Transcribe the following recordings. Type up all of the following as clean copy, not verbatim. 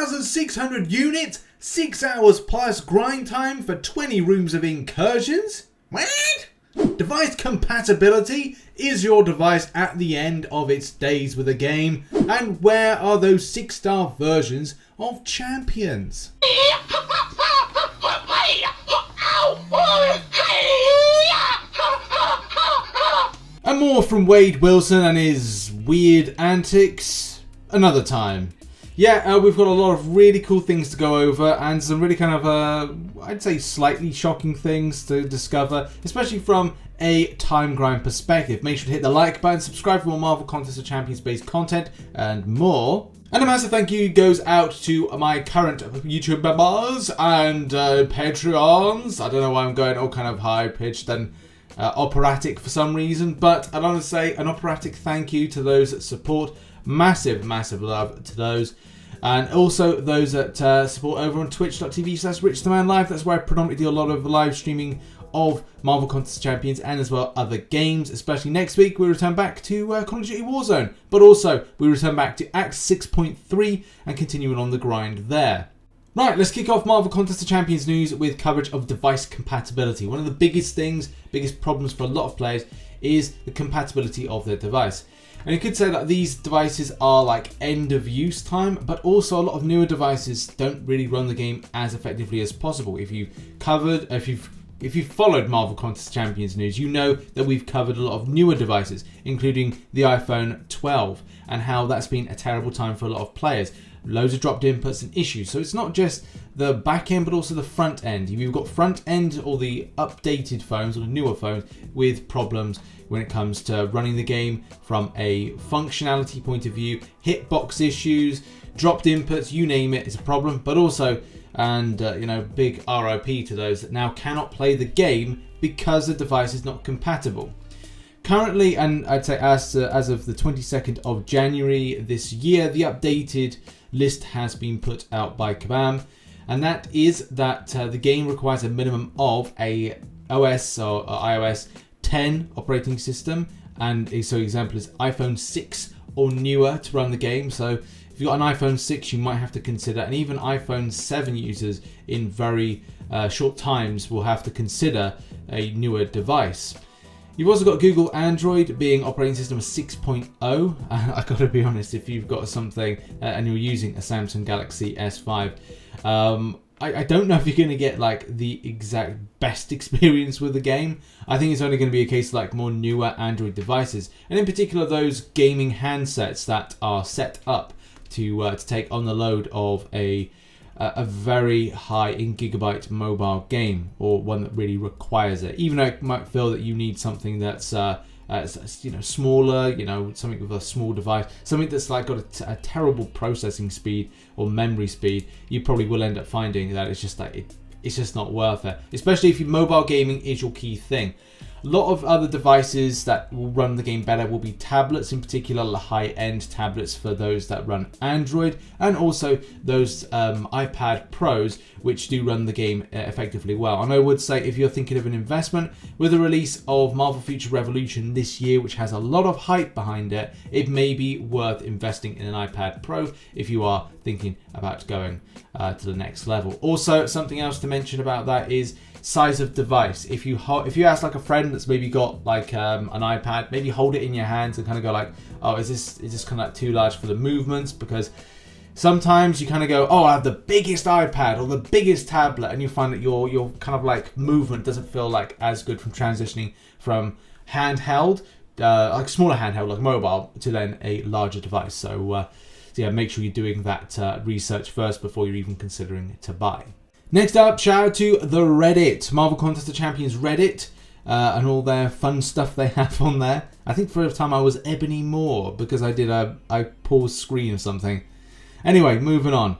1,600 units, 6 hours plus grind time for 20 rooms of Incursions? What? Device compatibility? Is your device at the end of its days with the game? And where are those 6-star versions of Champions? And more from Wade Wilson and his weird antics another time. Yeah, we've got a lot of really cool things to go over and some really kind of, I'd say slightly shocking things to discover, especially from a time grind perspective. Make sure to hit the like button, subscribe for more Marvel Contest of Champions based content and more. And a massive thank you goes out to my current YouTube members and Patreons. I don't know why I'm going all kind of high pitched and operatic for some reason, but I'd want to say an operatic thank you to those that support. Massive love to those. And also those that support over on twitch.tv/RichTheMan Live. That's where I predominantly do a lot of live streaming of Marvel Contest Champions and as well other games. Especially next week we return back to Call of Duty Warzone. But also we return back to Act 6.3 and continuing on the grind there. Right, let's kick off Marvel Contest of Champions news with coverage of device compatibility. One of the biggest problems for a lot of players is the compatibility of their device. And you could say that these devices are like end of use time, but also a lot of newer devices don't really run the game as effectively as possible. If you've followed Marvel Contest Champions news, you know that we've covered a lot of newer devices, including the iPhone 12, and how that's been a terrible time for a lot of players. Loads of dropped inputs and issues. So it's not just the back end, but also the front end. You've got front end or the updated phones or the newer phones with problems when it comes to running the game from a functionality point of view, hitbox issues, dropped inputs, you name it, it's a problem. But also, and big RIP to those that now cannot play the game because the device is not compatible. Currently, and I'd say as of the 22nd of January this year, the updated list has been put out by Kabam, and that is that the game requires a minimum of a OS or iOS 10 operating system, and so example is iPhone 6 or newer to run the game. So if you've got an iPhone 6, you might have to consider, and even iPhone 7 users in very short times will have to consider a newer device. You've also got Google Android being operating system of 6.0. I gotta be honest, if you've got something and you're using a Samsung Galaxy S5, I don't know if you're going to get like the exact best experience with the game. I think it's only going to be a case of like more newer Android devices, and in particular those gaming handsets that are set up to take on the load of a very high in gigabyte mobile game, or one that really requires it. Even though it might feel that you need something that's smaller, something with a small device, something that's like got a terrible processing speed or memory speed, you probably will end up finding that it's just like it's just not worth it. Especially if your mobile gaming is your key thing. A lot of other devices that will run the game better will be tablets, in particular high-end tablets for those that run Android, and also those iPad Pros, which do run the game effectively well. And I would say if you're thinking of an investment, with the release of Marvel Future Revolution this year, which has a lot of hype behind it, it may be worth investing in an iPad Pro if you are thinking about going to the next level. Also, something else to mention about that is size of device. If you ask like a friend that's maybe got like an iPad, maybe hold it in your hands and kind of go like, oh, is this kind of like too large for the movements? Because sometimes you kind of go, oh, I have the biggest iPad or the biggest tablet, and you find that your kind of like movement doesn't feel like as good from transitioning from handheld, like smaller handheld like mobile, to then a larger device. So yeah, make sure you're doing that research first before you're even considering to buy. Next up, shout out to the Reddit, Marvel Contest of Champions Reddit, and all their fun stuff they have on there. I think for a time I was Ebony Moore because I paused screen or something. Anyway, moving on.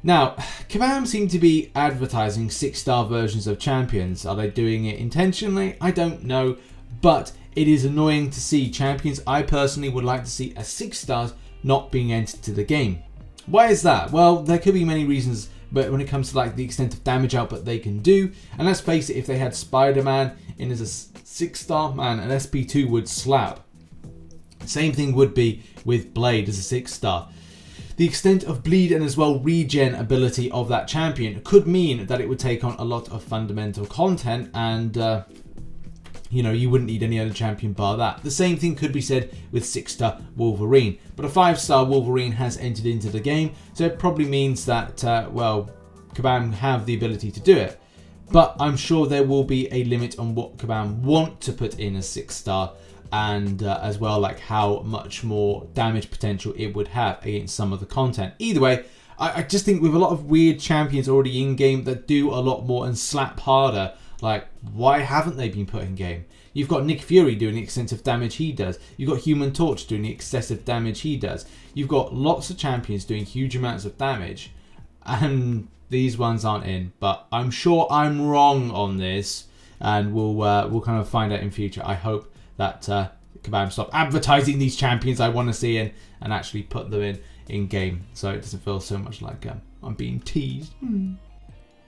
Now, Kabam seem to be advertising 6-star versions of Champions. Are they doing it intentionally? I don't know, but it is annoying to see Champions. I personally would like to see a 6 stars not being entered to the game. Why is that? Well, there could be many reasons. But when it comes to like the extent of damage output they can do, and let's face it, if they had Spider-Man in as a 6-star, man, an SP2 would slap. Same thing would be with Blade as a 6-star. The extent of bleed and as well regen ability of that champion could mean that it would take on a lot of fundamental content, and you know, you wouldn't need any other champion bar that. The same thing could be said with 6-star Wolverine, but a 5-star Wolverine has entered into the game, so it probably means that well, Kabam have the ability to do it. But I'm sure there will be a limit on what Kabam want to put in as 6-star, and as well, like how much more damage potential it would have against some of the content. Either way, I just think with a lot of weird champions already in game that do a lot more and slap harder, like why haven't they been put in game? You've got Nick Fury doing the extensive damage he does. You've got Human Torch doing the excessive damage he does. You've got lots of champions doing huge amounts of damage, and these ones aren't in. But I'm sure I'm wrong on this, and we'll kind of find out in future. I hope that Kabam stop advertising these champions I want to see in and actually put them in game, so it doesn't feel so much like I'm being teased.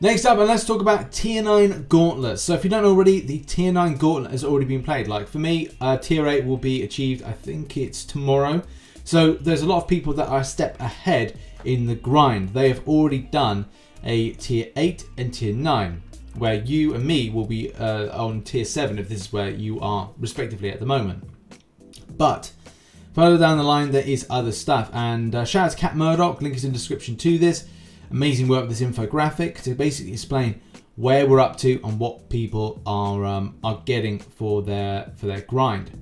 Next up, and let's talk about Tier 9 Gauntlets. So if you don't know already, the Tier 9 Gauntlet has already been played. Like for me, Tier 8 will be achieved, I think it's tomorrow. So there's a lot of people that are a step ahead in the grind. They have already done a Tier 8 and Tier 9, where you and me will be on Tier 7 if this is where you are respectively at the moment. But further down the line there is other stuff, and shout out to Cat Murdoch, link is in the description to this. Amazing work with this infographic to basically explain where we're up to and what people are getting for their grind.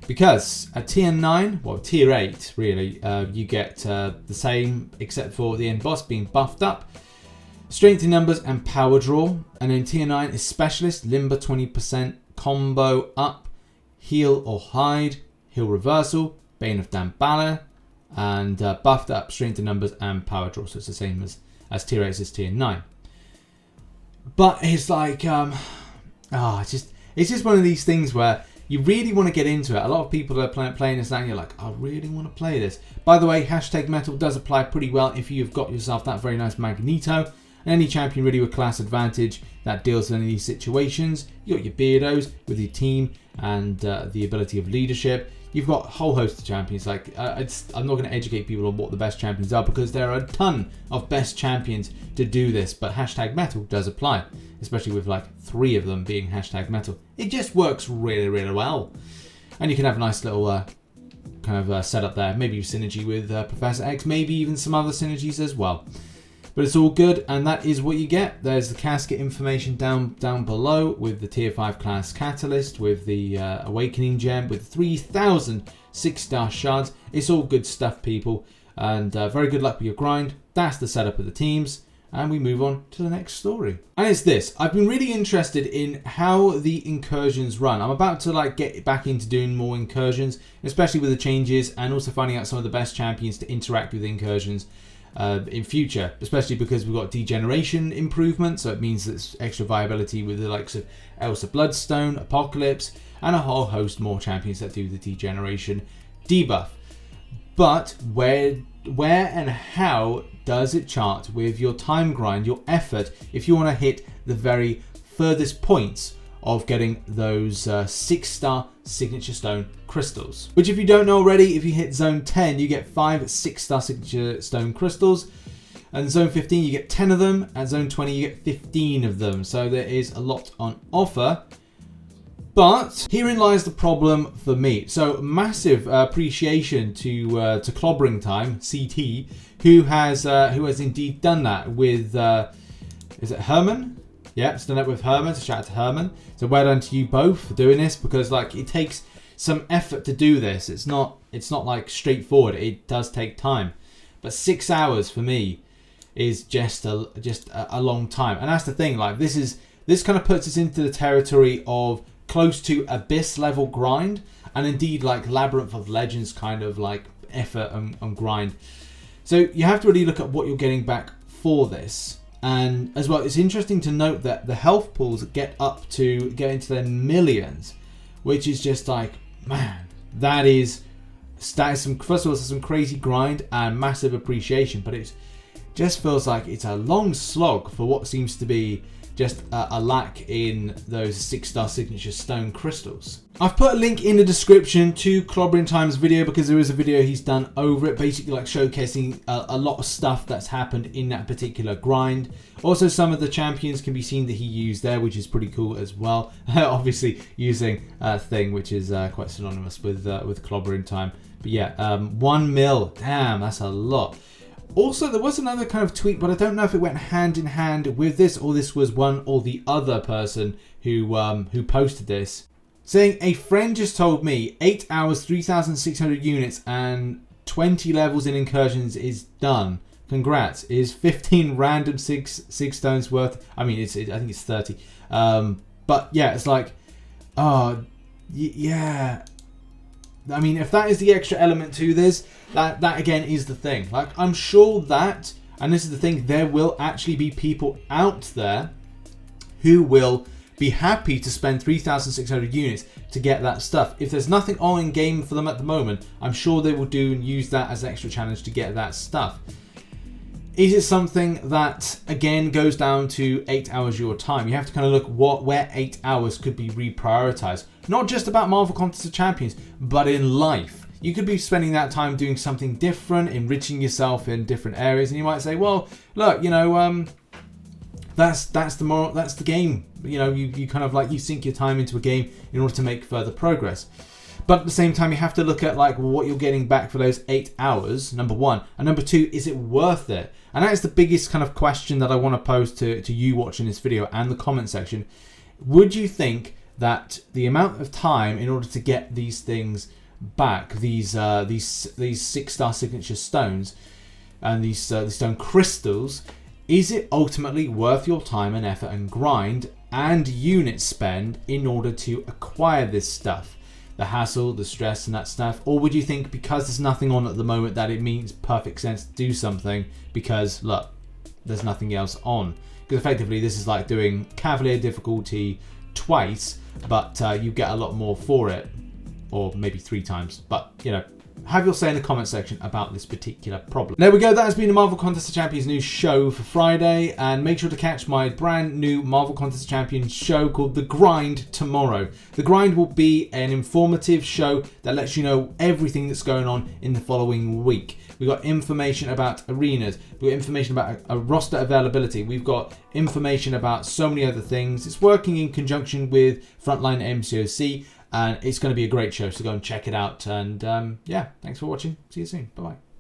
Because at Tier 9, well Tier 8 really, you get the same except for the end boss being buffed up. Strength in numbers and power draw. And then Tier 9 is Specialist, Limber 20%, Combo up, Heal or Hide, Heal Reversal, Bane of Damballa, and buffed up Strength in numbers and power draw. So it's the same as Tier 8 as Tier 9. But it's like, it's just one of these things where you really want to get into it. A lot of people are playing this now and you're like, I really want to play this. By the way, hashtag metal does apply pretty well if you've got yourself that very nice Magneto. Any champion really with class advantage that deals with any of these situations. You got your Beardos with your team and the ability of leadership. You've got a whole host of champions. Like I'm not going to educate people on what the best champions are because there are a ton of best champions to do this. But hashtag metal does apply, especially with like 3 of them being hashtag metal. It just works really, really well. And you can have a nice little kind of setup there. Maybe synergy with Professor X, maybe even some other synergies as well. But it's all good, and that is what you get. There's the casket information down below with the Tier 5 class Catalyst, with the Awakening Gem, with 3,000 6-star shards. It's all good stuff, people, and very good luck with your grind. That's the setup of the teams, and we move on to the next story. And it's this. I've been really interested in how the incursions run. I'm about to like get back into doing more incursions, especially with the changes, and also finding out some of the best champions to interact with incursions in future, especially because we've got degeneration improvement, so it means there's extra viability with the likes of Elsa Bloodstone, Apocalypse, and a whole host more champions that do the degeneration debuff. But where and how does it chart with your time grind, your effort, if you want to hit the very furthest points of getting those 6-star signature stone crystals? Which, if you don't know already, if you hit zone 10 you get 5 6-star signature stone crystals, and zone 15 you get 10 of them, and zone 20 you get 15 of them, so there is a lot on offer. But herein lies the problem for me. So massive appreciation to Clobbering Time CT, who has indeed done that with is it Herman? Yeah, it's done it with Herman, so shout out to Herman. So well done to you both for doing this, because like it takes some effort to do this. It's not like straightforward. It does take time. But 6 hours for me is just a long time. And that's the thing, like this kind of puts us into the territory of close to abyss level grind, and indeed like Labyrinth of Legends kind of like effort and grind. So you have to really look at what you're getting back for this. And as well, it's interesting to note that the health pools get into their millions, which is just like, man, that is some, first of all, some crazy grind and massive appreciation, but it just feels like it's a long slog for what seems to be just a lack in those 6-star signature stone crystals. I've put a link in the description to Clobbering Time's video because there is a video he's done over it, basically like showcasing a lot of stuff that's happened in that particular grind. Also, some of the champions can be seen that he used there, which is pretty cool as well. Obviously using a thing which is quite synonymous with Clobbering Time. But yeah, 1 mil, damn, that's a lot. Also, there was another kind of tweet, but I don't know if it went hand in hand with this, or this was one or the other person who posted this, saying a friend just told me 8 hours, 3,600 units, and 20 levels in Incursions is done. Congrats! Is 15 random six stones worth? I mean, I think it's 30. But yeah, it's like, oh yeah. I mean, if that is the extra element to this, that again is the thing. Like, I'm sure that, and this is the thing, there will actually be people out there who will be happy to spend 3,600 units to get that stuff. If there's nothing on in game for them at the moment, I'm sure they will do and use that as an extra challenge to get that stuff. Is it something that, again, goes down to 8 hours your time? You have to kind of look where 8 hours could be reprioritized. Not just about Marvel Contest of Champions, but in life. You could be spending that time doing something different, enriching yourself in different areas, and you might say, well, look, you know, that's the game. You know, you kind of like, you sink your time into a game in order to make further progress. But at the same time, you have to look at like what you're getting back for those 8 hours, number one. And number two, is it worth it? And that is the biggest kind of question that I want to pose to you watching this video and the comment section. Would you think that the amount of time in order to get these things back, these 6-star signature stones and these stone crystals, is it ultimately worth your time and effort and grind and unit spend in order to acquire this stuff? The hassle, the stress and that stuff? Or would you think because there's nothing on at the moment that it means perfect sense to do something because, look, there's nothing else on? Because effectively this is like doing Cavalier difficulty twice, but you get a lot more for it, or maybe 3 times. But, you know, have your say in the comment section about this particular problem. There we go, that has been the Marvel Contest of Champions news show for Friday, and make sure to catch my brand new Marvel Contest of Champions show called The Grind tomorrow. The Grind will be an informative show that lets you know everything that's going on in the following week. We've got information about arenas, we've got information about a roster availability, we've got information about so many other things. It's working in conjunction with Frontline MCOC, and it's going to be a great show, so go and check it out. And yeah, thanks for watching. See you soon. Bye-bye.